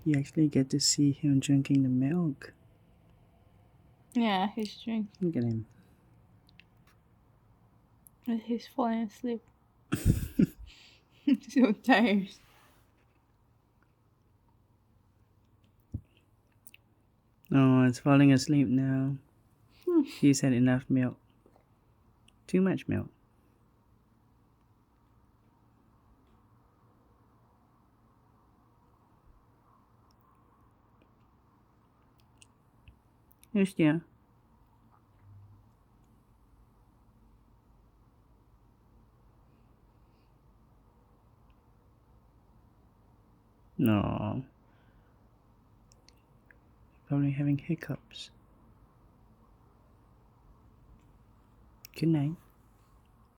You actually get to see him drinking the milk. Yeah, he's drinking. Look at him. He's falling asleep. So tired. Oh, it's falling asleep now. He's had enough milk. Too much milk. Just yeah. No. Probably having hiccups. Good night.